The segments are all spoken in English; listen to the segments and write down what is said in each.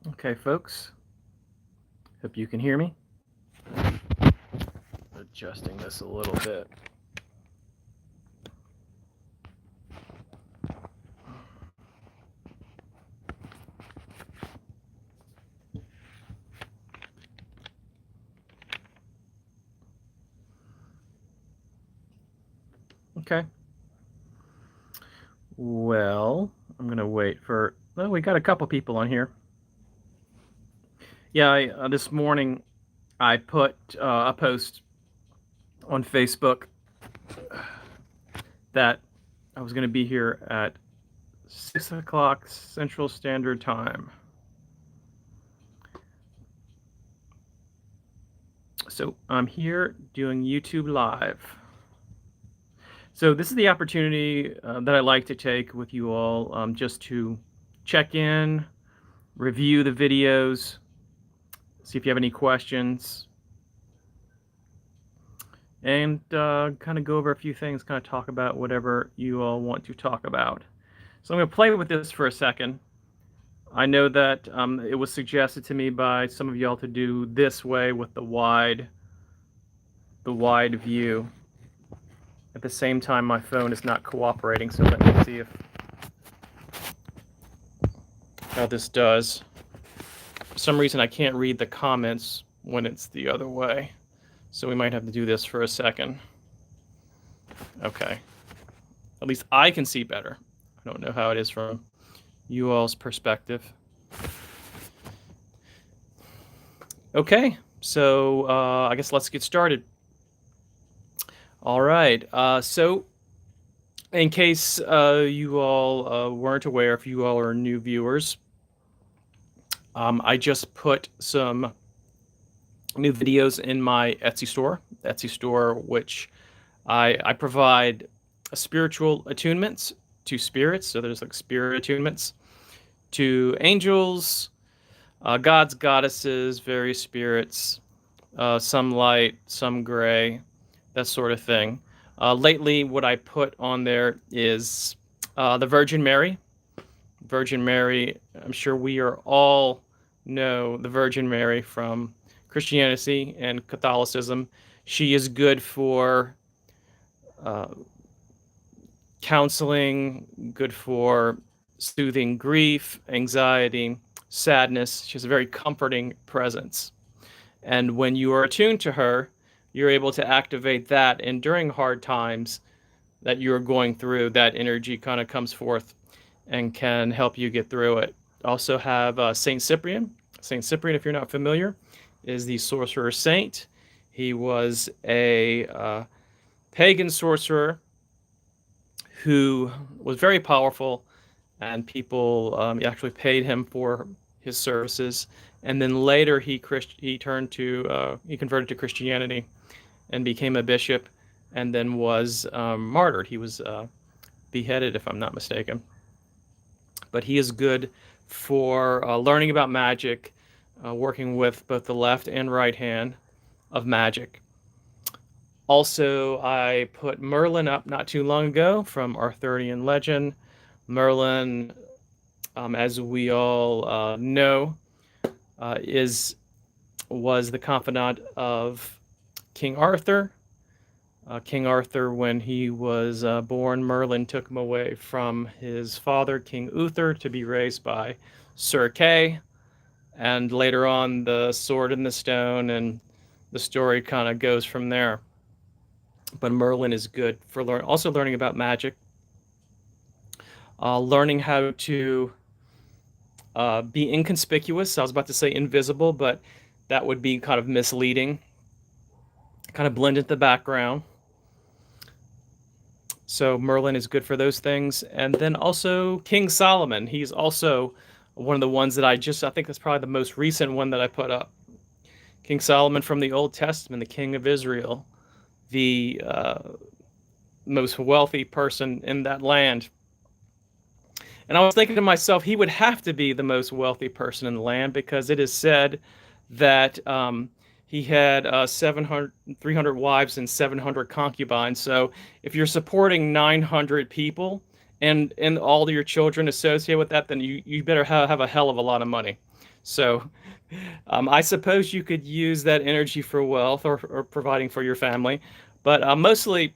Okay, folks. Hope you can hear me. Adjusting this a little bit. Okay. Well, I'm going to wait for... Well, we got a couple people on here. Yeah, this morning I put a post on Facebook that I was going to be here at 6 o'clock Central Standard Time. So I'm here doing YouTube Live. So this is the opportunity that I like to take with you all, just to check in, review the videos, see if you have any questions, and kind of go over a few things, kind of talk about whatever you all want to talk about. So I'm going to play with this for a second. I know that it was suggested to me by some of y'all to do this way with the wide view. At the same time, my phone is not cooperating, so let me see how this does. For some reason, I can't read the comments when it's the other way, so we might have to do this for a second. Okay. At least I can see better. I don't know how it is from you all's perspective. Okay, so I guess let's get started. All right, so in case you all weren't aware, if you all are new viewers, I just put some new videos in my Etsy store, which I provide spiritual attunements to spirits. So there's like spirit attunements to angels, gods, goddesses, various spirits, some light, some gray, that sort of thing. Lately, what I put on there is the Virgin Mary. Virgin Mary, I'm sure we are all know the Virgin Mary from Christianity and Catholicism. She is good for counseling, good for soothing grief, anxiety, sadness. She has a very comforting presence. And when you are attuned to her, you're able to activate that, and during hard times that you're going through, that energy kind of comes forth and can help you get through it. Also have Saint Cyprian. Saint Cyprian, if you're not familiar, is the sorcerer saint. He was a pagan sorcerer who was very powerful, and people actually paid him for his services. And then later he converted to Christianity and became a bishop, and then was martyred. He was beheaded, if I'm not mistaken. But he is good for learning about magic, working with both the left and right hand of magic. Also, I put Merlin up not too long ago from Arthurian legend. Merlin, as we all know, was the confidant of King Arthur. King Arthur, when he was born, Merlin took him away from his father, King Uther, to be raised by Sir Kay. And later on, the sword and the stone, and the story kind of goes from there. But Merlin is good for also learning about magic, learning how to be inconspicuous. I was about to say invisible, but that would be kind of misleading. Kind of blend into the background. So Merlin is good for those things. And then also King Solomon. He's also one of the ones that I think that's probably the most recent one that I put up. King Solomon from the Old Testament, the king of Israel, the most wealthy person in that land. And I was thinking to myself, he would have to be the most wealthy person in the land, because it is said that he had 300 wives and 700 concubines. So if you're supporting 900 people and all of your children associated with that, then you better have a hell of a lot of money. So I suppose you could use that energy for wealth or providing for your family. But mostly,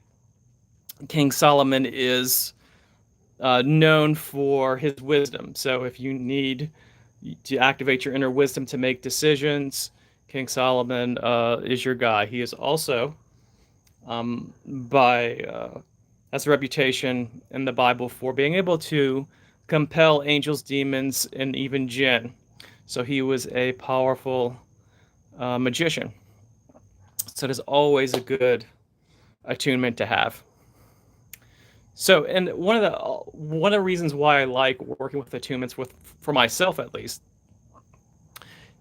King Solomon is known for his wisdom. So if you need to activate your inner wisdom to make decisions, King Solomon is your guy. He is also, by has a reputation in the Bible for being able to compel angels, demons, and even jinn. So he was a powerful magician. So it is always a good attunement to have. So, and one of the reasons why I like working with attunements, with for myself at least,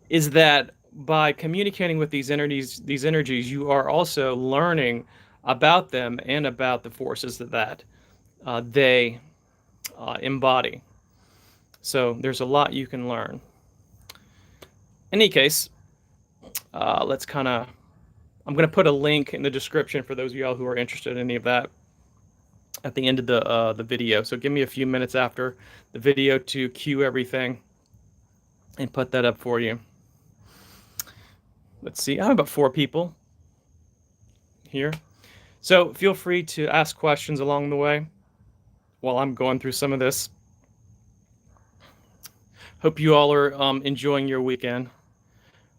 is that by communicating with these energies, you are also learning about them and about the forces that they embody. So there's a lot you can learn. In any case, let's kind of. I'm going to put a link in the description for those of y'all who are interested in any of that at the end of the video. So give me a few minutes after the video to cue everything and put that up for you. Let's see. I have about 4 people here. So feel free to ask questions along the way while I'm going through some of this. Hope you all are enjoying your weekend.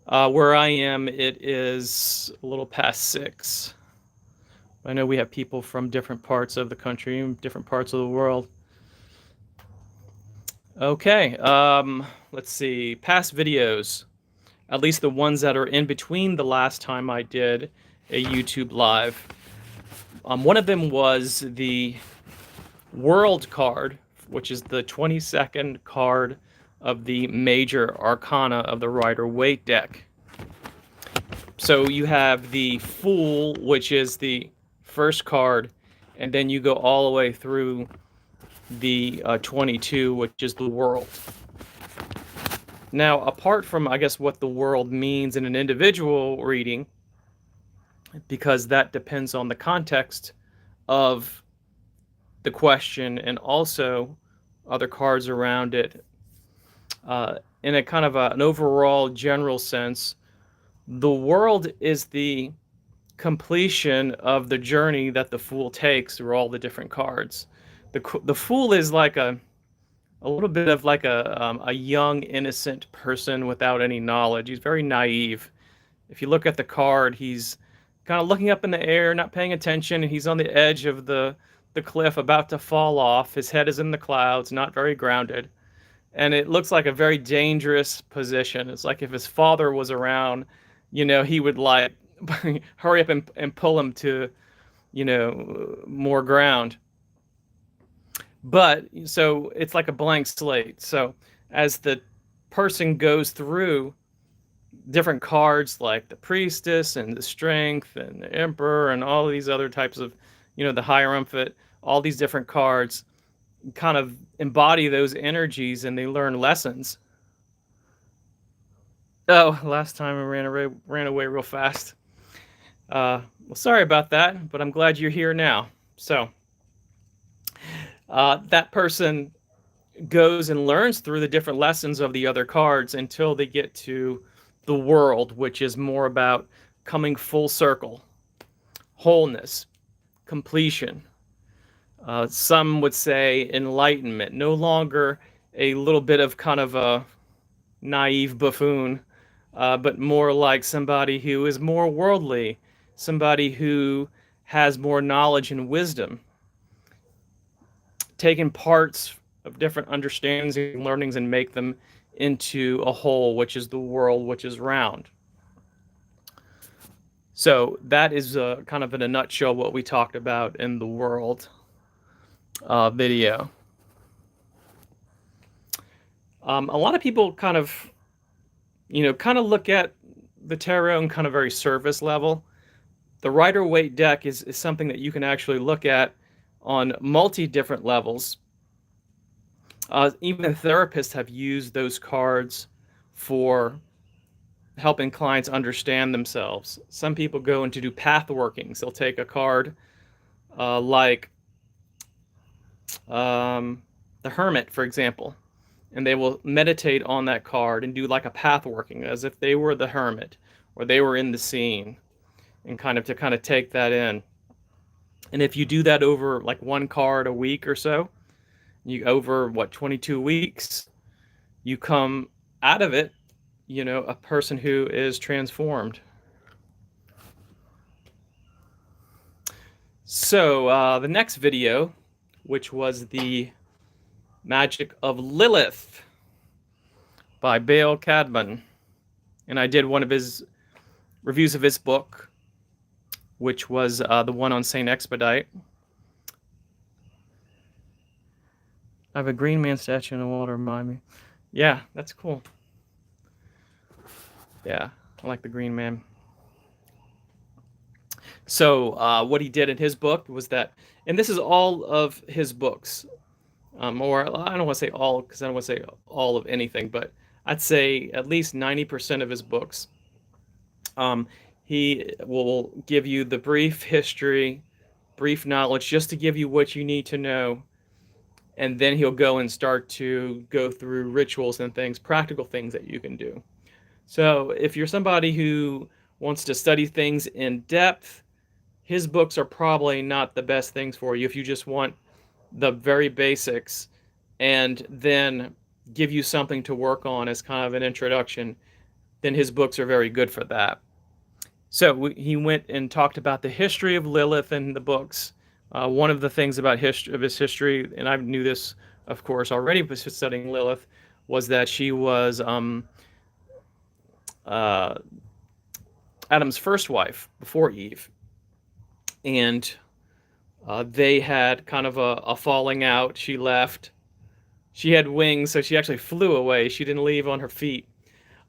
Where I am, it is a little past 6. I know we have people from different parts of the country, different parts of the world. Okay, let's see. Past videos, at least the ones that are in between the last time I did a YouTube live. One of them was the World card, which is the 22nd card of the major arcana of the Rider-Waite deck. So you have the Fool, which is the first card, and then you go all the way through the 22, which is the World. Now, apart from, I guess, what the World means in an individual reading, because that depends on the context of the question and also other cards around it, in a kind of an overall general sense, the World is the completion of the journey that the Fool takes through all the different cards. The Fool is like a little bit of like a young, innocent person without any knowledge. He's very naive. If you look at the card, he's kind of looking up in the air, not paying attention, and he's on the edge of the cliff about to fall off. His head is in the clouds, not very grounded. And it looks like a very dangerous position. It's like if his father was around, he would like hurry up and pull him to, more ground. But so it's like a blank slate. So as the person goes through different cards like the Priestess and the Strength and the Emperor and all of these other types of, the Hierophant, all these different cards kind of embody those energies and they learn lessons. Oh, last time I ran away real fast. Well, sorry about that, but I'm glad you're here now. So that person goes and learns through the different lessons of the other cards until they get to the World, which is more about coming full circle, wholeness, completion. Some would say enlightenment, no longer a little bit of kind of a naive buffoon, but more like somebody who is more worldly, somebody who has more knowledge and wisdom, taking parts of different understandings and learnings and make them into a whole, which is the World, which is round. So that is kind of in a nutshell what we talked about in the World video. A lot of people kind of look at the tarot on kind of very surface level. The Rider-Waite deck is something that you can actually look at on different levels. Even therapists have used those cards for helping clients understand themselves. Some people go in to do path workings. They'll take a card like the Hermit, for example, and they will meditate on that card and do like a path working as if they were the hermit or they were in the scene, and kind of take that in. And if you do that over like one card a week or so, you over 22 weeks, you come out of it, a person who is transformed. So the next video, which was the Magic of Lilith by Cadman, and I did one of his reviews of his book, which was the one on Saint Expedite. I have a green man statue in the wall to remind me. Yeah, that's cool. Yeah, I like the green man. So what he did in his book was that, and this is all of his books, or I don't want to say all, because I don't want to say all of anything, but I'd say at least 90% of his books. He will give you the brief history, brief knowledge, just to give you what you need to know. And then he'll go and start to go through rituals and things, practical things that you can do. So if you're somebody who wants to study things in depth, his books are probably not the best things for you. If you just want the very basics and then give you something to work on as kind of an introduction, then his books are very good for that. So he went and talked about the history of Lilith in the books. One of the things about his history, and I knew this, of course, already was studying Lilith, was that she was Adam's first wife before Eve. And they had kind of a falling out. She left. She had wings, so she actually flew away. She didn't leave on her feet.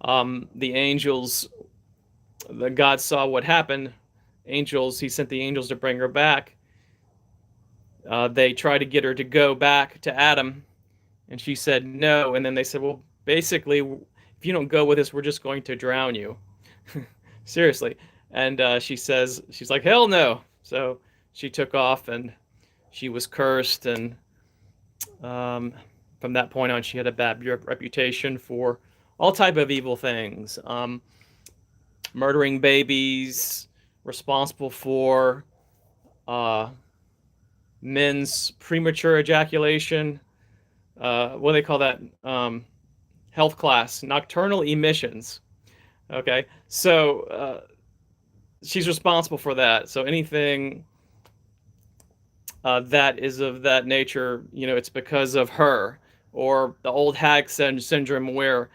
The angels, the God saw what happened. He sent the angels to bring her back. They tried to get her to go back to Adam, and she said no. And then they said, well, basically, if you don't go with us, we're just going to drown you. Seriously. And she's like, hell no. So she took off, and she was cursed. And from that point on, she had a bad reputation for all type of evil things. Murdering babies, responsible for men's premature ejaculation. What do they call that? Health class, nocturnal emissions. Okay, so she's responsible for that. So anything that is of that nature, it's because of her. Or the old hag syndrome, where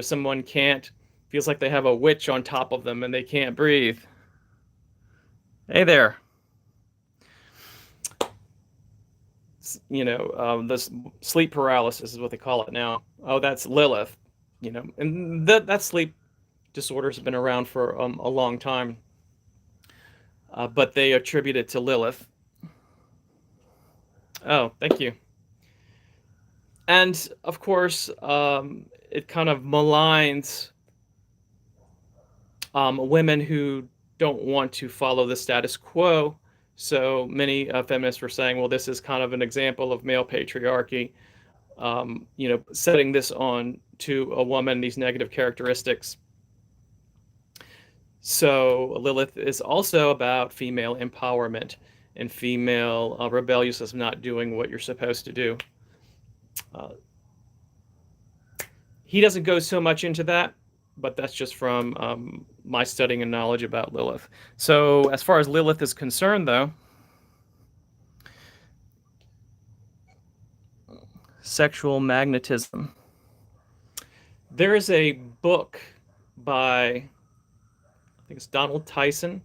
someone feels like they have a witch on top of them and they can't breathe. Hey there. This sleep paralysis is what they call it now. Oh, that's Lilith. And that sleep disorders have been around for a long time, but they attribute it to Lilith. Oh, thank you. And of course, it kind of maligns women who don't want to follow the status quo. So many feminists were saying, well, this is kind of an example of male patriarchy, setting this on to a woman, these negative characteristics. So Lilith is also about female empowerment and female rebelliousness, not doing what you're supposed to do. He doesn't go so much into that, but that's just from my studying and knowledge about Lilith. So as far as Lilith is concerned, though, sexual magnetism. There is a book by, I think it's Donald Tyson,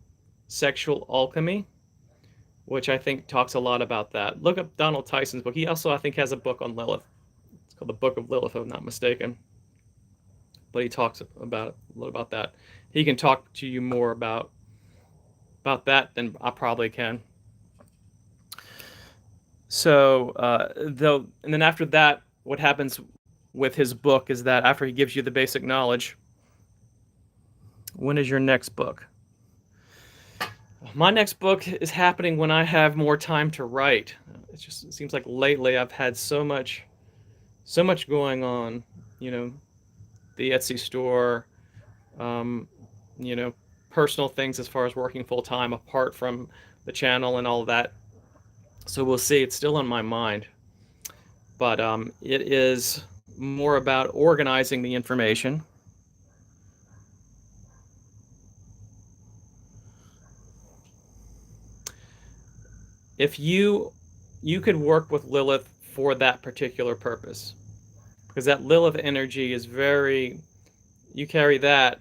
Sexual Alchemy, which I think talks a lot about that. Look up Donald Tyson's book. He also, I think, has a book on Lilith. It's called The Book of Lilith, if I'm not mistaken. But he talks about a lot about that. He can talk to you more about that than I probably can. So, and then after that, what happens with his book is that after he gives you the basic knowledge, when is your next book? My next book is happening when I have more time to write. It seems like lately I've had so much so much going on, you know, the Etsy store, you know, personal things as far as working full time apart from the channel and all that. So we'll see. It's still on my mind, but it is more about organizing the information. If you could work with Lilith for that particular purpose, because that Lilith energy is very, you carry that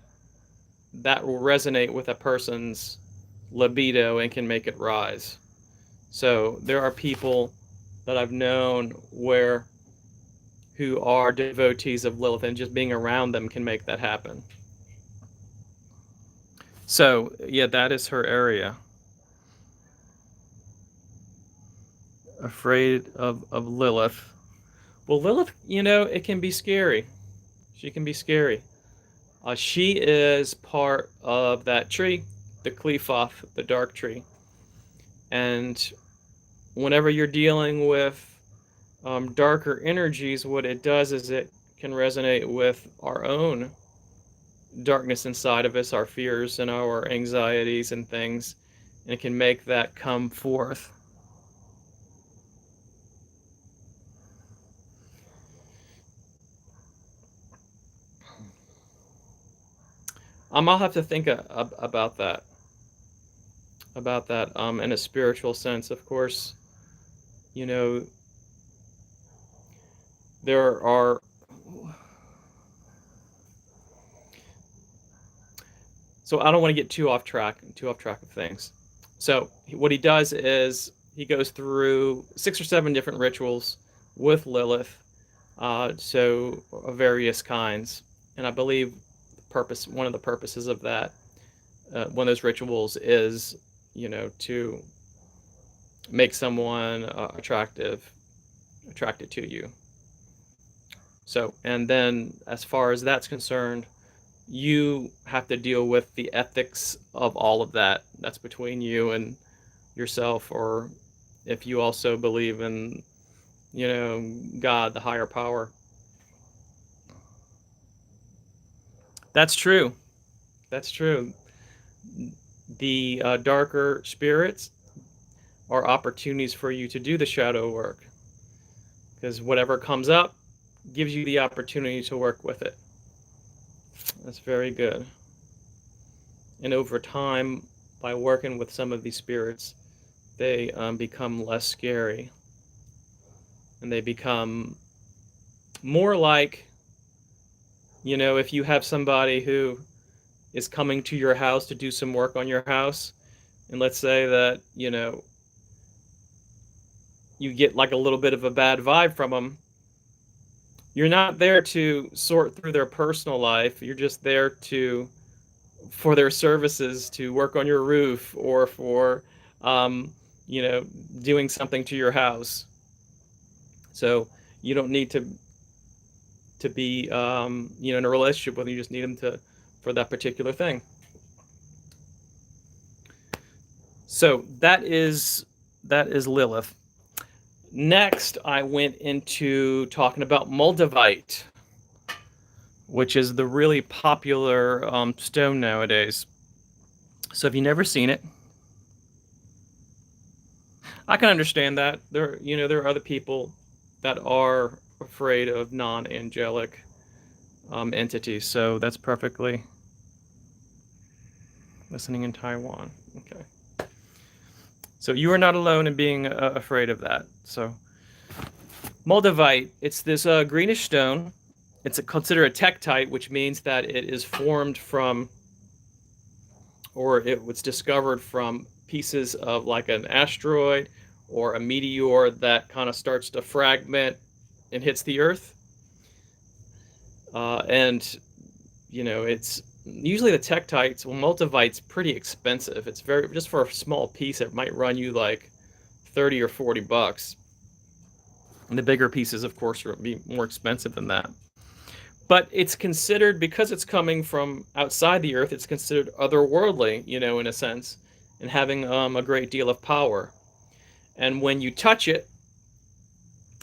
will resonate with a person's libido and can make it rise. So there are people that I've known who are devotees of Lilith, and just being around them can make that happen. So yeah, that is her area. Afraid of Lilith. Well, Lilith, you know, it can be scary. She can be scary. She is part of that tree, the Qliphoth, the dark tree. And whenever you're dealing with darker energies, what it does is it can resonate with our own darkness inside of us, our fears and our anxieties and things, and it can make that come forth. I'll have to think about that. In a spiritual sense, of course. You know, there are. So I don't want to get too off track of things. So what he does is he goes through 6 or 7 different rituals with Lilith, so of various kinds, and I believe one of the purposes of that, one of those rituals is, you know, to make someone attracted to you. So, and then as far as that's concerned, you have to deal with the ethics of all of that. That's between you and yourself, or if you also believe in, you know, God, the higher power. That's true. That's true. The darker spirits are opportunities for you to do the shadow work, because whatever comes up gives you the opportunity to work with it. That's very good. And over time, by working with some of these spirits, they become less scary, and they become more like, you know, if you have somebody who is coming to your house to do some work on your house, and let's say that, you know, you get like a little bit of a bad vibe from them, you're not there to sort through their personal life. You're just there for their services, to work on your roof, or for, you know, doing something to your house. So you don't need to be, you know, in a relationship with them. You just need them for that particular thing. So that is Lilith. Next, I went into talking about Moldavite, which is the really popular stone nowadays. So if you've never seen it, I can understand that. There are other people that are afraid of non-angelic entities. So that's perfectly listening in Taiwan. Okay. So you are not alone in being afraid of that. So Moldavite, it's this greenish stone. It's considered a tektite, which means that it is formed from, or it was discovered from, pieces of like an asteroid or a meteor that kind of starts to fragment and hits the earth. And, you know, it's usually the tektites, well, Multivite's pretty expensive. It's just for a small piece, it might run you like 30 or 40 bucks. And the bigger pieces, of course, will be more expensive than that. But it's considered, because it's coming from outside the earth, it's considered otherworldly, you know, in a sense, and having a great deal of power. And when you touch it,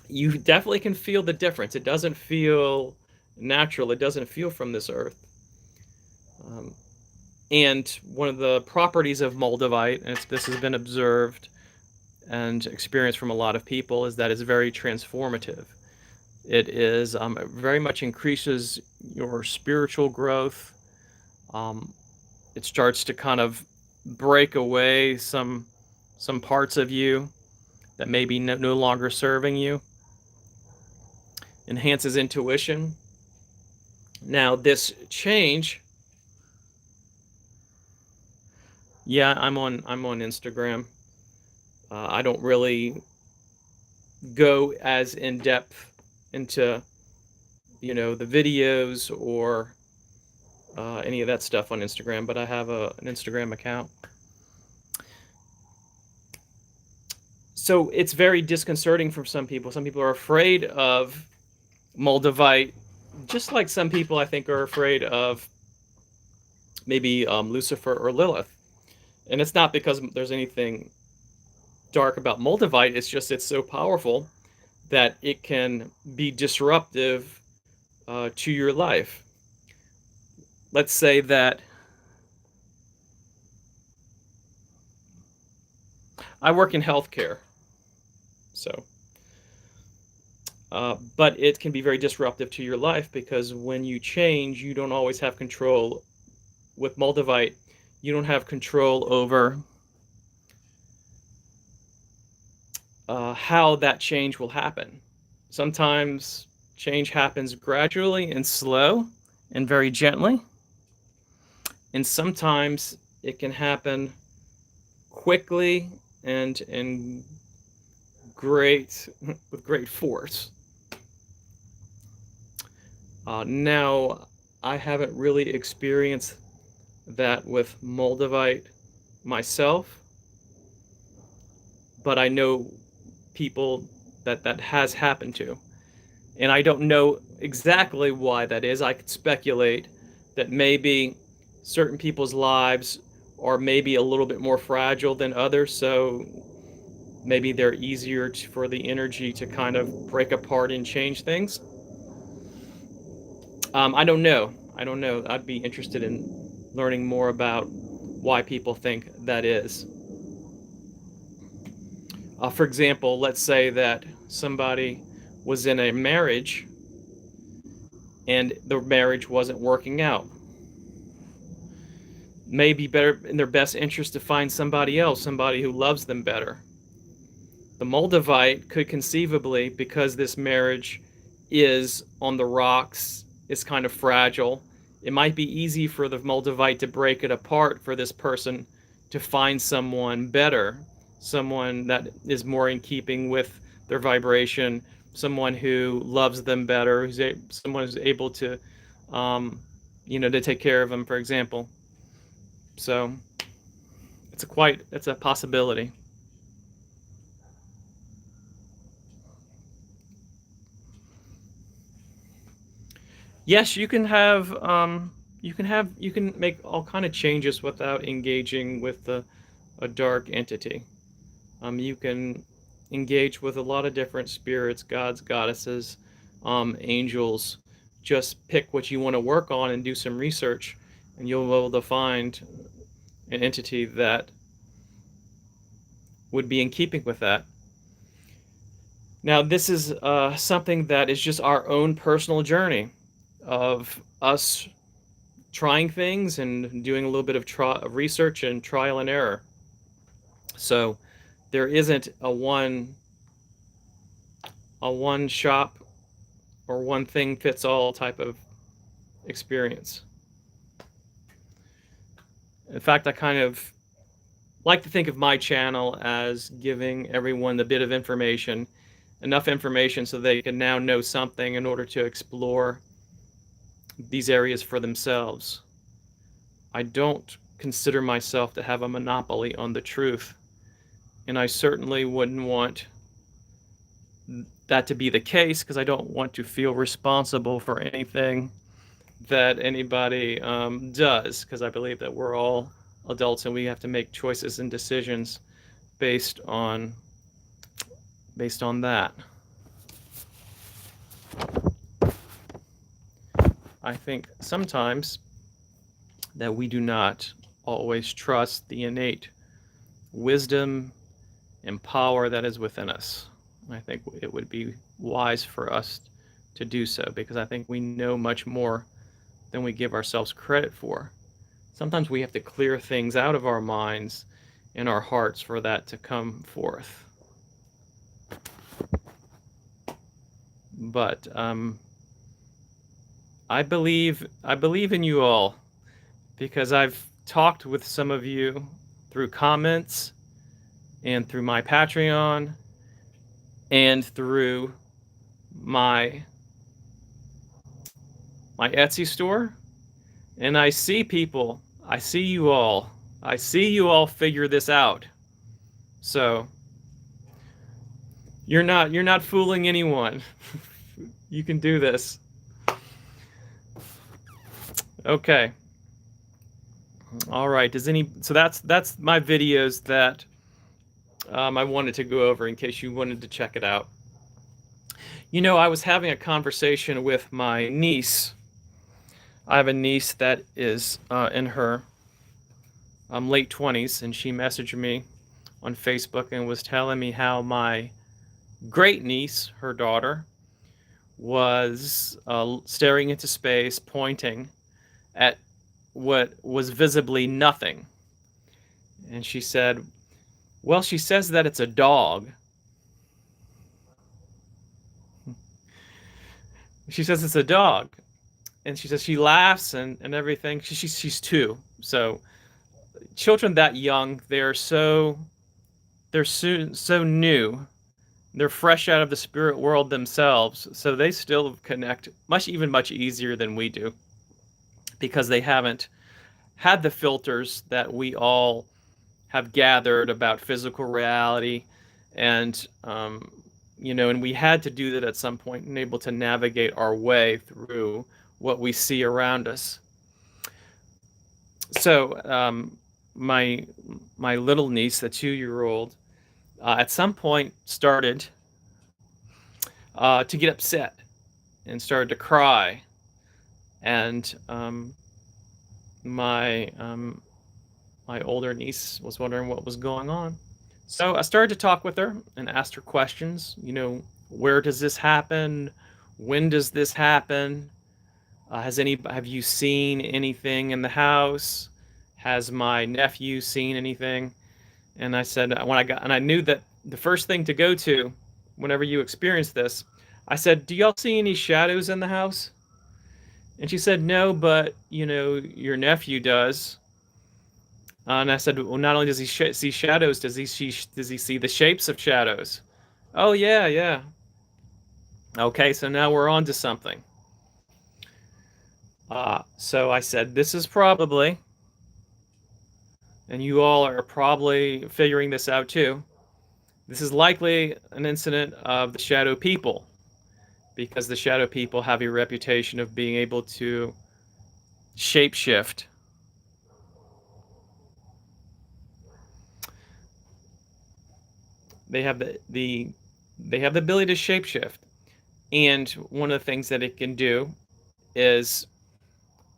you definitely can feel the difference. It doesn't feel natural. It doesn't feel from this earth. And one of the properties of Moldavite, and this has been observed and experienced from a lot of people, is that it's very transformative. It is very much increases your spiritual growth. It starts to kind of break away some parts of you that may be no longer serving you. Enhances intuition. Now this change, yeah, I'm on Instagram. I don't really go as in depth into the videos or any of that stuff on Instagram, but I have an Instagram account. So it's very disconcerting for some people. Some people are afraid of Moldovite, just like some people I think are afraid of maybe Lucifer or Lilith. And it's not because there's anything dark about Moldavite. It's just it's so powerful that it can be disruptive to your life. Let's say that I work in healthcare, so but it can be very disruptive to your life, because when you change, you don't always have control. With Moldavite, you don't have control over how that change will happen. Sometimes change happens gradually and slow and very gently, and sometimes it can happen quickly and with great force. Now, I haven't really experienced that with Moldavite myself, but I know people that has happened to. And I don't know exactly why that is. I could speculate that maybe certain people's lives are maybe a little bit more fragile than others, so maybe they're easier for the energy to kind of break apart and change things. I don't know. I'd be interested in learning more about why people think that is. For example, let's say that somebody was in a marriage and the marriage wasn't working out. Maybe better in their best interest to find somebody else, somebody who loves them better. The Moldavite could conceivably, because this marriage is on the rocks, it's kind of fragile, it might be easy for the Moldavite to break it apart for this person to find someone better, someone that is more in keeping with their vibration, someone who loves them better, someone who's able to, to take care of them, for example. So it's a possibility. Yes, you can make all kind of changes without engaging with a dark entity. You can engage with a lot of different spirits, gods, goddesses, angels. Just pick what you want to work on and do some research, and you'll be able to find an entity that would be in keeping with that. Now, this is something that is just our own personal journey of us trying things and doing a little bit of research and trial and error. So there isn't a one shop or one thing fits all type of experience. In fact, I kind of like to think of my channel as giving everyone a bit of information, enough information so they can now know something in order to explore these areas for themselves. I don't consider myself to have a monopoly on the truth, and I certainly wouldn't want that to be the case, because I don't want to feel responsible for anything that anybody does, because I believe that we're all adults and we have to make choices and decisions based on that. I think sometimes that we do not always trust the innate wisdom and power that is within us. I think it would be wise for us to do so, because I think we know much more than we give ourselves credit for. Sometimes we have to clear things out of our minds and our hearts for that to come forth. But I believe in you all, because I've talked with some of you through comments and through my Patreon and through my Etsy store, and I see people, I see you all figure this out. So you're not fooling anyone. You can do this. Okay. All right. So that's my videos that I wanted to go over in case you wanted to check it out. You know, I was having a conversation with my niece. I have a niece that is in her late 20s, and she messaged me on Facebook and was telling me how my great niece, her daughter, was staring into space, pointing at what was visibly nothing. And she said, well, she says that it's a dog. She says it's a dog. And she says she laughs and everything. She's 2. So children that young, they're so new. They're fresh out of the spirit world themselves. So they still connect much easier than we do, because they haven't had the filters that we all have gathered about physical reality. And, you know, and we had to do that at some point and able to navigate our way through what we see around us. So my little niece, the 2-year-old, at some point started to get upset and started to cry. And my older niece was wondering what was going on. So I started to talk with her and asked her questions. You know, where does this happen? When does this happen? Have you seen anything in the house? Has my nephew seen anything? And I said, and I knew that the first thing to go to whenever you experience this, I said, do y'all see any shadows in the house? And she said, no, but, you know, your nephew does. And I said, well, not only does he see shadows, does he see the shapes of shadows? Oh, yeah. Okay, so now we're on to something. So I said, this is probably, and you all are probably figuring this out too, this is likely an incident of the shadow people, because the shadow people have a reputation of being able to shapeshift. They have the ability to shapeshift, and one of the things that it can do is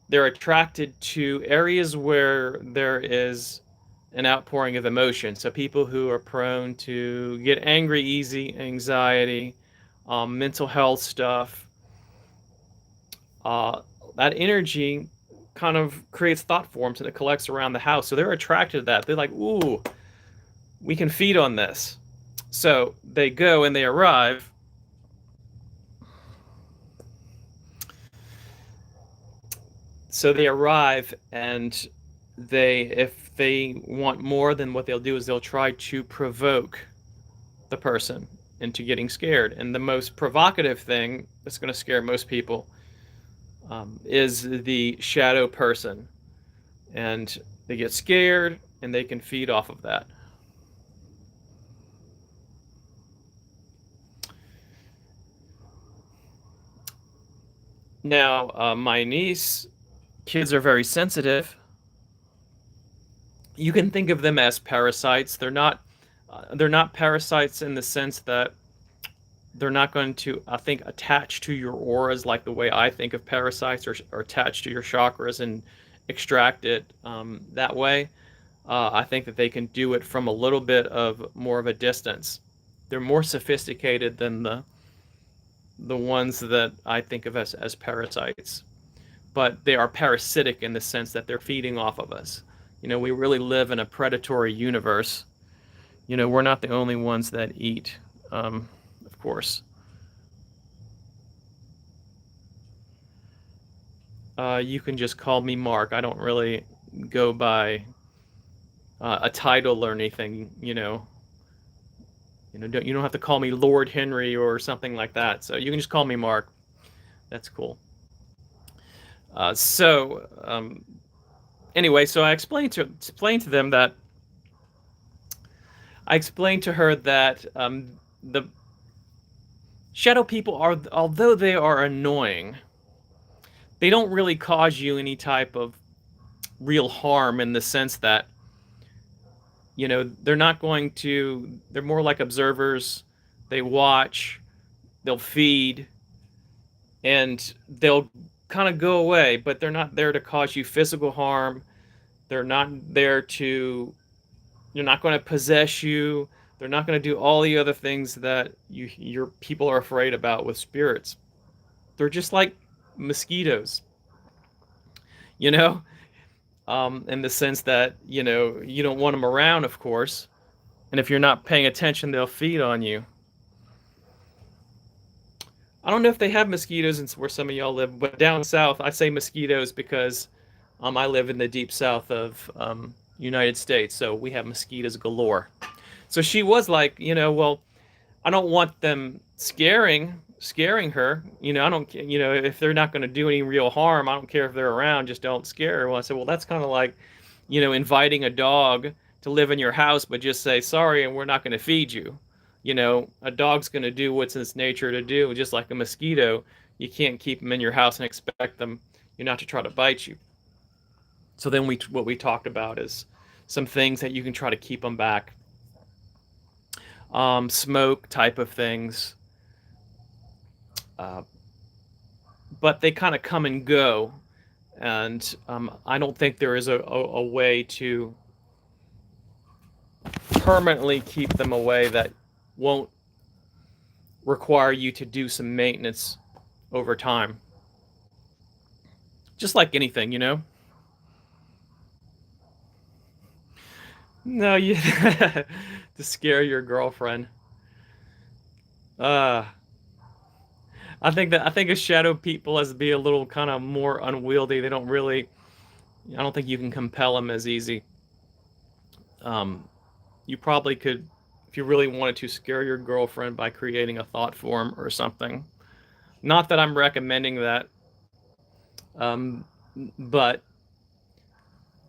they're attracted to areas where there is an outpouring of emotion. So people who are prone to get angry easy, anxiety, mental health stuff, that energy kind of creates thought forms and it collects around the house. So they're attracted to that. They're like, ooh, we can feed on this. So they go and they arrive. So they arrive, and if they want more, then what they'll do is they'll try to provoke the person into getting scared. And the most provocative thing that's going to scare most people is the shadow person. And they get scared, and they can feed off of that. Now, my niece, kids are very sensitive. You can think of them as parasites. They're not parasites in the sense that they're not going to, I think, attach to your auras like the way I think of parasites, or attach to your chakras and extract it that way. I think that they can do it from a little bit of more of a distance. They're more sophisticated than the ones that I think of as parasites. But they are parasitic in the sense that they're feeding off of us. We really live in a predatory universe. We're not the only ones that eat, of course. You can just call me Mark. I don't really go by a title or anything. You don't have to call me Lord Henry or something like that. So you can just call me Mark. That's cool. Anyway, so I explained to them that I explained to her that the shadow people are, although they are annoying, they don't really cause you any type of real harm, in the sense that they're not going to. They're more like observers. They watch, they'll feed, and they'll kind of go away, but they're not there to cause you physical harm. They're not there to. They're not going to possess you. They're not going to do all the other things that your people are afraid about with spirits. They're just like mosquitoes, in the sense that you don't want them around, of course, and if you're not paying attention, they'll feed on you. I don't know if they have mosquitoes in where some of y'all live, but down south, I say mosquitoes because I live in the deep south of United States, so we have mosquitoes galore. So she was like, well, I don't want them scaring her. I don't, if they're not going to do any real harm, I don't care if they're around, just don't scare her. Well, I said, well, that's kind of like, inviting a dog to live in your house, but just say, sorry, and we're not going to feed you. A dog's going to do what's in its nature to do, just like a mosquito. You can't keep them in your house and expect them, not to try to bite you. So then what we talked about is some things that you can try to keep them back. Smoke type of things. But they kind of come and go. And I don't think there is a way to permanently keep them away that won't require you to do some maintenance over time. Just like anything, No, you to scare your girlfriend. I think a shadow people has to be a little kind of more unwieldy. They don't really. I don't think you can compel them as easy. You probably could, if you really wanted to, scare your girlfriend by creating a thought form or something. Not that I'm recommending that, but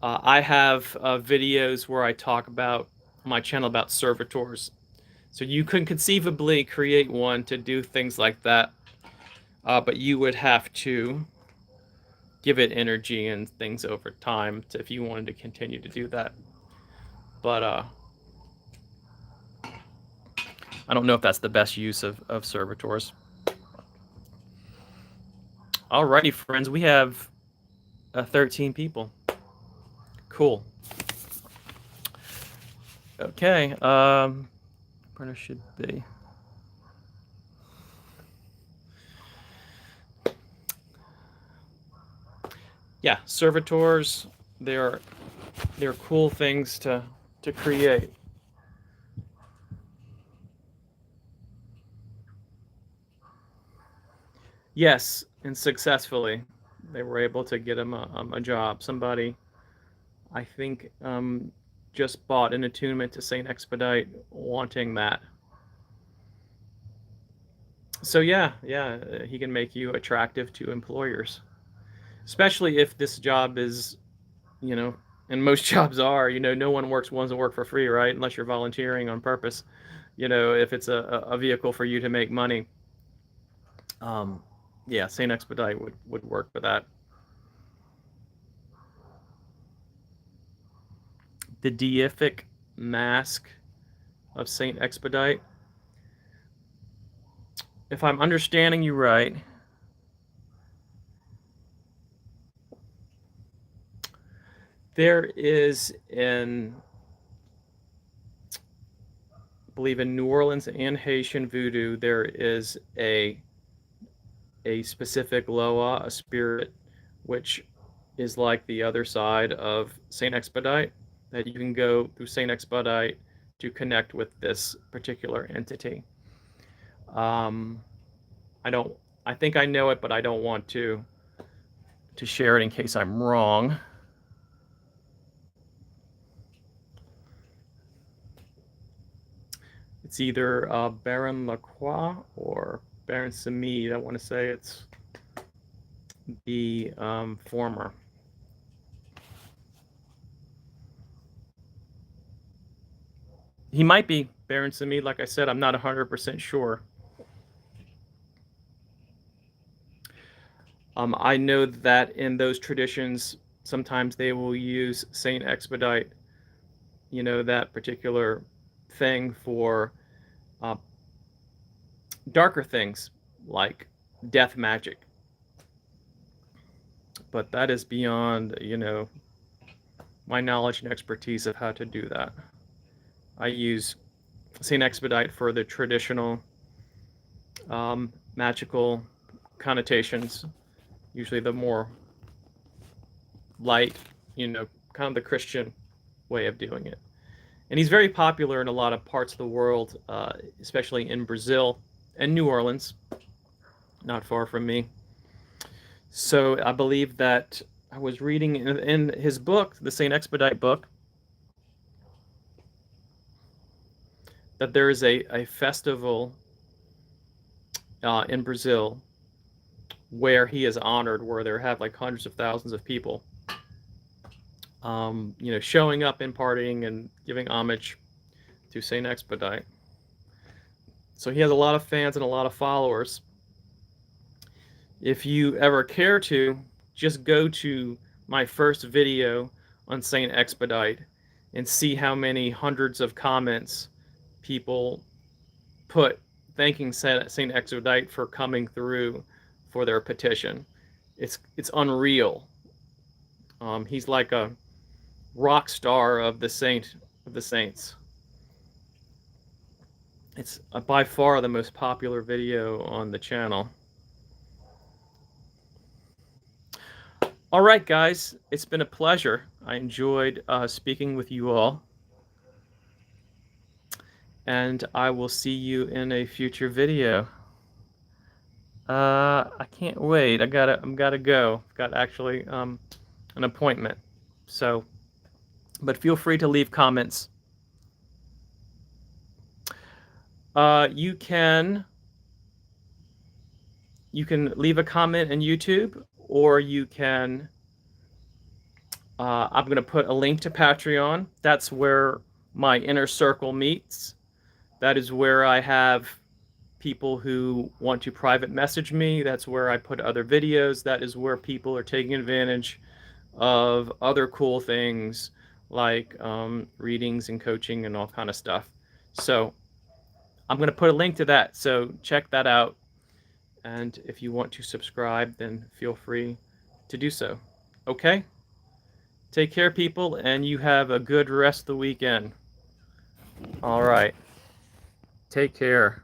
I have videos where I talk about on my channel about servitors. So you can conceivably create one to do things like that, but you would have to give it energy and things over time if you wanted to continue to do that. But I don't know if that's the best use of servitors. Alrighty, friends, we have 13 people. Cool. Okay, printer should be. Yeah, servitors, they're cool things to create. Yes, and successfully, they were able to get him a job. Somebody, I think, just bought an attunement to Saint Expedite, wanting that. So yeah, he can make you attractive to employers, especially if this job is, and most jobs are, no one wants to work for free, right? Unless you're volunteering on purpose. If it's a vehicle for you to make money. Yeah, Saint Expedite would work for that. The deific mask of Saint Expedite. if I'm understanding you right, there is I believe in New Orleans and Haitian voodoo, there is a specific loa, a spirit, which is like the other side of Saint Expedite, that you can go through Saint Expedite to connect with this particular entity. I think I know it, but I don't want to share it in case I'm wrong. It's either Baron Lacroix or Baron Samid. I want to say it's the former. He might be Baron Samid. Like I said, I'm not 100% sure. I know that in those traditions, sometimes they will use Saint Expedite, that particular thing for darker things like death magic. But that is beyond, my knowledge and expertise of how to do that. I use Saint Expedite for the traditional magical connotations, usually the more light, kind of the Christian way of doing it. And he's very popular in a lot of parts of the world, especially in Brazil and New Orleans, not far from me. So I believe that I was reading in his book, the Saint Expedite book, that there is a festival in Brazil where he is honored, where there have like hundreds of thousands of people, showing up and partying and giving homage to Saint Expedite. So he has a lot of fans and a lot of followers. If you ever care to, just go to my first video on Saint Expedite and see how many hundreds of comments people put thanking Saint Expedite for coming through for their petition. It's unreal. He's like a rock star of the saints. It's by far the most popular video on the channel. All right, guys, it's been a pleasure. I enjoyed speaking with you all. And I will see you in a future video. I can't wait. I'm gotta go. I've got actually an appointment. So, but feel free to leave comments. You can leave a comment in YouTube, or you can. I'm gonna put a link to Patreon. That's where my inner circle meets. That is where I have people who want to private message me. That's where I put other videos. That is where people are taking advantage of other cool things like readings and coaching and all kind of stuff. So I'm going to put a link to that. So check that out. And if you want to subscribe, then feel free to do so. Okay? Take care, people, and you have a good rest of the weekend. All right. Take care.